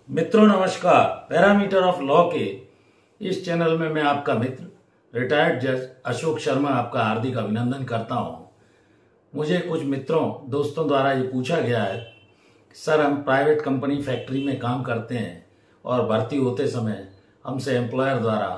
मित्रों नमस्कार। Parameter of law के इस चैनल में मैं आपका मित्र रिटायर्ड जज अशोक शर्मा आपका हार्दिक अभिनंदन करता हूं। मुझे कुछ मित्रों दोस्तों द्वारा ये पूछा गया है कि सर हम प्राइवेट कंपनी फैक्ट्री में काम करते हैं और भर्ती होते समय हमसे एम्प्लॉयर द्वारा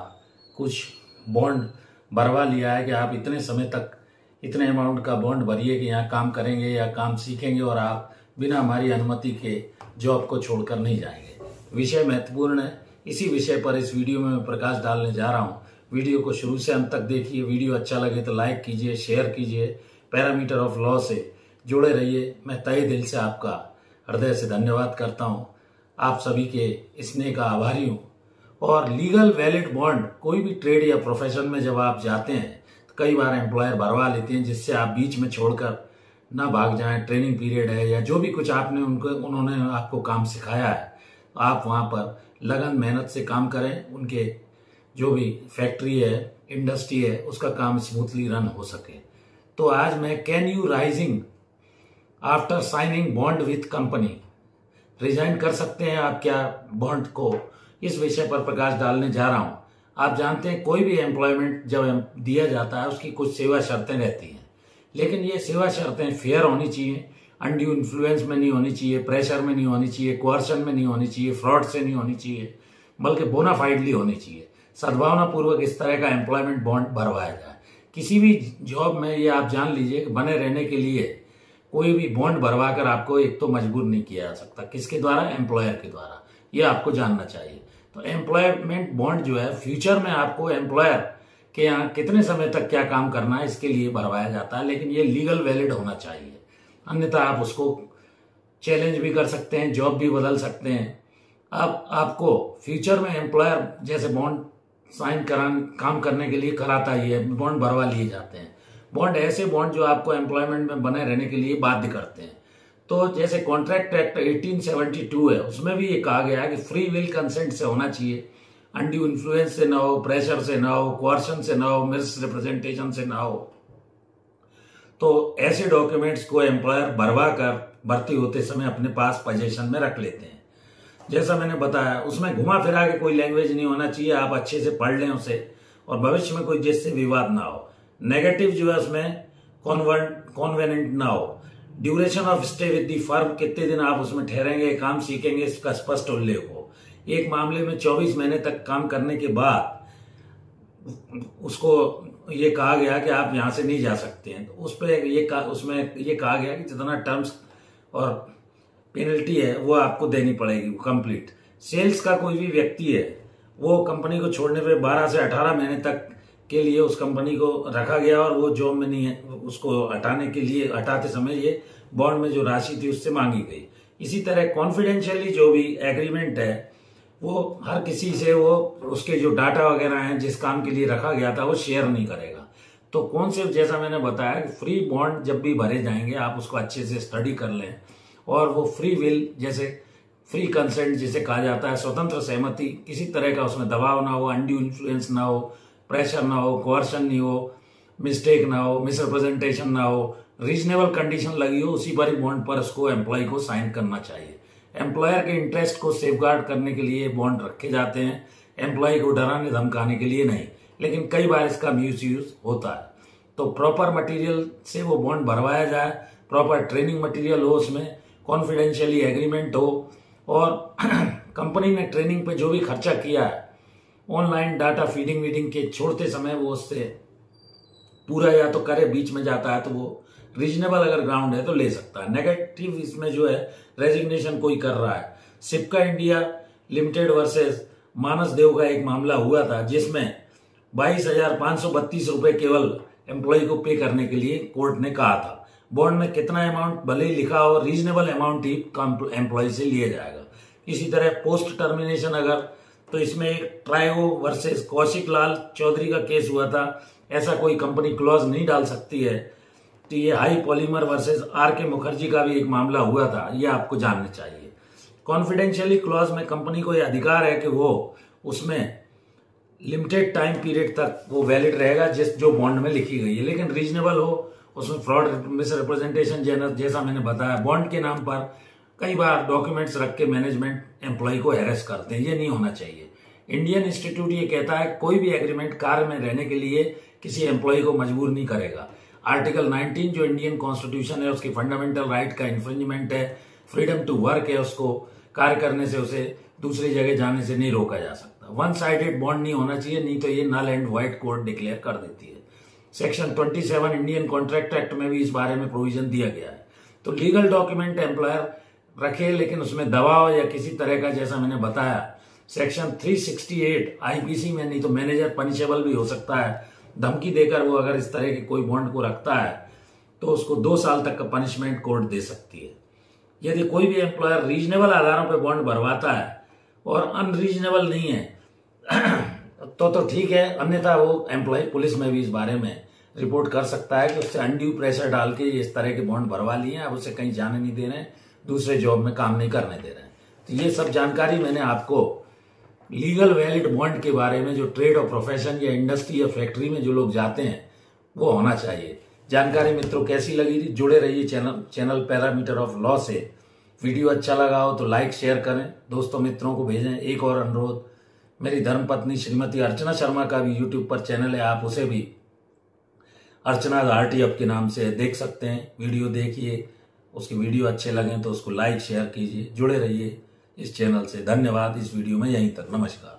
कुछ बॉन्ड भरवा लिया है कि आप इतने समय तक इतने अमाउंट का बॉन्ड भरिए कि यहाँ काम करेंगे या काम सीखेंगे और आप बिना हमारी अनुमति के जॉब को छोड़कर नहीं जाएंगे। विषय महत्वपूर्ण है। इसी विषय पर इस वीडियो में मैं प्रकाश डालने जा रहा हूँ। वीडियो को शुरू से अंत तक देखिए। वीडियो अच्छा लगे तो लाइक कीजिए, शेयर कीजिए। पैरामीटर ऑफ लॉ से जुड़े रहिए। मैं तहे दिल से आपका हृदय से धन्यवाद करता हूँ। आप सभी के स्नेह का आभारी हूँ। और लीगल वैलिड बॉन्ड कोई भी ट्रेड या प्रोफेशन में जब आप जाते हैं तो कई बार एम्प्लॉयर भरवा लेते हैं, जिससे आप बीच में छोड़कर ना भाग जाएं। ट्रेनिंग पीरियड है या जो भी कुछ आपने उन्होंने आपको काम सिखाया है, आप वहां पर लगन मेहनत से काम करें। उनके जो भी फैक्ट्री है, इंडस्ट्री है, उसका काम स्मूथली रन हो सके। तो आज मैं can you rising after signing bond with company, resign कर सकते हैं आप क्या बॉन्ड को, इस विषय पर प्रकाश डालने जा रहा हूं। आप जानते हैं कोई भी एम्प्लॉयमेंट जब दिया जाता है उसकी कुछ सेवा शर्तें रहती हैं, लेकिन ये सेवा शर्तें फेयर होनी चाहिए, अनड्यू इन्फ्लुएंस में नहीं होनी चाहिए, प्रेशर में नहीं होनी चाहिए, कोर्शन में नहीं होनी चाहिए, फ्रॉड से नहीं होनी चाहिए, बल्कि बोनाफाइडली होनी चाहिए। सद्भावना पूर्वक इस तरह का एम्प्लॉयमेंट बॉन्ड भरवाया जाए। किसी भी जॉब में ये आप जान लीजिए कि बने रहने के लिए कोई भी बॉन्ड भरवा कर आपको एक तो मजबूर नहीं किया जा सकता। किसके द्वारा? एम्प्लॉयर के द्वारा। ये आपको जानना चाहिए। तो एम्प्लॉयमेंट बॉन्ड जो है फ्यूचर में आपको एम्प्लॉयर के यहाँ कितने समय तक क्या काम करना है इसके लिए भरवाया जाता है, लेकिन ये लीगल वैलिड होना चाहिए। अन्यथा आप उसको चैलेंज भी कर सकते हैं, जॉब भी बदल सकते हैं। अब आपको फ्यूचर में एम्प्लॉयर जैसे बॉन्ड साइन काम करने के लिए कराता ही है, बॉन्ड भरवा लिए जाते हैं। बॉन्ड ऐसे बॉन्ड जो आपको एम्प्लॉयमेंट में बने रहने के लिए बाध्य करते हैं। तो जैसे कॉन्ट्रैक्ट एक्ट 1872 है, उसमें भी ये कहा गया है कि फ्री विल कंसेंट से होना चाहिए, अनड्यू इन्फ्लुएंस से ना हो, प्रेशर से ना हो, कोर्शन से ना हो, मिस रिप्रेजेंटेशन से ना हो। तो ऐसे डॉक्यूमेंट्स को एम्प्लॉयर भरवा कर भर्ती होते समय अपने पास पोजीशन में रख लेते हैं। जैसा मैंने बताया, उसमें घुमा फिरा के कोई लैंग्वेज नहीं होना चाहिए। आप अच्छे से पढ़ लें उसे और भविष्य में कोई जिससे विवाद ना हो। नेगेटिव जो है उसमें कॉन्वेनेंट ना हो। Duration of stay with the firm, कितने दिन आप उसमें ठहरेंगे, काम सीखेंगे, इसका स्पष्ट उल्लेख हो। एक मामले में 24 महीने तक काम करने के बाद उसको ये कहा गया कि आप यहां से नहीं जा सकते हैं। तो उस पर उसमें ये कहा गया कि जितना टर्म्स और पेनल्टी है वो आपको देनी पड़ेगी कंप्लीट। सेल्स का कोई भी व्यक्ति है, वो कंपनी को छोड़ने पे 12 से 18 महीने तक के लिए उस कंपनी को रखा गया और वो जॉब में नहीं है, उसको हटाते समय ये बॉन्ड में जो राशि थी उससे मांगी गई। इसी तरह कॉन्फिडेंशियली जो भी एग्रीमेंट है वो हर किसी से वो उसके जो डाटा वगैरह हैं जिस काम के लिए रखा गया था वो शेयर नहीं करेगा। तो कौन से, जैसा मैंने बताया कि फ्री बॉन्ड जब भी भरे जाएंगे आप उसको अच्छे से स्टडी कर लें और वो फ्री विल, जैसे फ्री कंसेंट जिसे कहा जाता है, स्वतंत्र सहमति, किसी तरह का उसमें दबाव ना हो, अनड्यू इन्फ्लुएंस ना हो, प्रेशर ना हो, कोर्शन नहीं हो, मिस्टेक ना हो, मिसरिप्रेजेंटेशन ना हो, रीजनेबल कंडीशन लगी हो, उसी पर बॉन्ड पर उसको एम्प्लॉय को साइन करना चाहिए। एम्प्लॉयर के इंटरेस्ट को सेफगार्ड करने के लिए बॉन्ड रखे जाते हैं, एम्प्लॉय को डराने धमकाने के लिए नहीं। लेकिन कई बार इसका मिसयूज होता है। तो प्रॉपर मटेरियल से वो बॉन्ड भरवाया जाए, प्रॉपर ट्रेनिंग मटेरियल हो, उसमें कॉन्फिडेंशियली एग्रीमेंट हो और कंपनी ने ट्रेनिंग पे जो भी खर्चा किया है, ऑनलाइन डाटा फीडिंग वीडिंग के छोड़ते समय वो उससे पूरा या तो करे, बीच में जाता है तो वो रीजनेबल अगर ग्राउंड है तो ले सकता है। नेगेटिव इसमें जो है रेजिग्नेशन कोई कर रहा है। सिप्का इंडिया लिमिटेड वर्सेस मानस देव का एक मामला हुआ था जिसमें 22,532 रुपए केवल एम्प्लॉय को पे करने के लिए कोर्ट ने कहा था। बॉन्ड में कितना अमाउंट भले ही लिखा हो, रीजनेबल अमाउंट ही एम्प्लॉय से लिया जाएगा। इसी तरह पोस्ट टर्मिनेशन अगर, तो इसमें एक ट्राइगो वर्सेस कौशिक लाल चौधरी का केस हुआ था। ऐसा कोई कंपनी क्लॉज नहीं डाल सकती है। तो ये high polymer versus R.K. Mukherjee का भी एक मामला हुआ था, ये आपको जानना चाहिए। कॉन्फिडेंशियली क्लॉज में कंपनी को यह अधिकार है कि वो उसमें लिमिटेड टाइम पीरियड तक वो वैलिड रहेगा जो बॉन्ड में लिखी गई है, लेकिन रीजनेबल हो, उसमें फ्रॉड मिस रिप्रेजेंटेशन जैसा मैंने बताया, बॉन्ड के नाम पर कई बार डॉक्यूमेंट्स रख के मैनेजमेंट एम्प्लॉय को हैरेस करते हैं, ये नहीं होना चाहिए। इंडियन इंस्टीट्यूट ये कहता है कोई भी एग्रीमेंट कार्य में रहने के लिए किसी एम्प्लॉय को मजबूर नहीं करेगा। आर्टिकल 19 जो इंडियन कॉन्स्टिट्यूशन है उसकी फंडामेंटल राइट का इन्फ्रिंजमेंट है, फ्रीडम टू वर्क है, उसको कार्य करने से उसे दूसरी जगह जाने से नहीं रोका जा सकता। वन साइडेड बॉन्ड नहीं होना चाहिए, नहीं तो ये null and void court declare कर देती है। सेक्शन 27 इंडियन कॉन्ट्रैक्ट एक्ट में भी इस बारे में प्रोविजन दिया गया है। तो लीगल डॉक्यूमेंट एम्प्लॉयर रखे, लेकिन उसमें दबाव या किसी तरह का, जैसा मैंने बताया सेक्शन 368 आईपीसी में, नहीं तो मैनेजर पनिशेबल भी हो सकता है। धमकी देकर वो अगर इस तरह के कोई बॉन्ड को रखता है तो उसको 2 साल तक का पनिशमेंट कोर्ट दे सकती है। यदि कोई भी एम्प्लॉयर रीजनेबल आधारों पर बॉन्ड भरवाता है और अनरीजनेबल नहीं है तो ठीक है, अन्यथा वो एम्प्लॉय पुलिस में भी इस बारे में रिपोर्ट कर सकता है कि उससे अनड्यू प्रेशर डाल के इस तरह के बॉन्ड भरवा लिए हैं, अब उसे कहीं जाने नहीं दे रहे हैं, दूसरे जॉब में काम नहीं करने दे रहे हैं। तो ये सब जानकारी मैंने आपको लीगल वैलिड बॉन्ड के बारे में, जो ट्रेड और प्रोफेशन या इंडस्ट्री या फैक्ट्री में जो लोग जाते हैं वो होना चाहिए। जानकारी मित्रों कैसी लगी थी? जुड़े रहिए चैनल पैरामीटर ऑफ लॉ से। वीडियो अच्छा लगा हो तो लाइक शेयर करें, दोस्तों मित्रों को भेजें। एक और अनुरोध, मेरी धर्मपत्नी श्रीमती अर्चना शर्मा का भी यूट्यूब पर चैनल है, आप उसे भी अर्चना आरटीएफ के नाम से देख सकते हैं। वीडियो देखिए, उसके वीडियो अच्छे लगें तो उसको लाइक शेयर कीजिए। जुड़े रहिए इस चैनल से। धन्यवाद। इस वीडियो में यहीं तक, नमस्कार।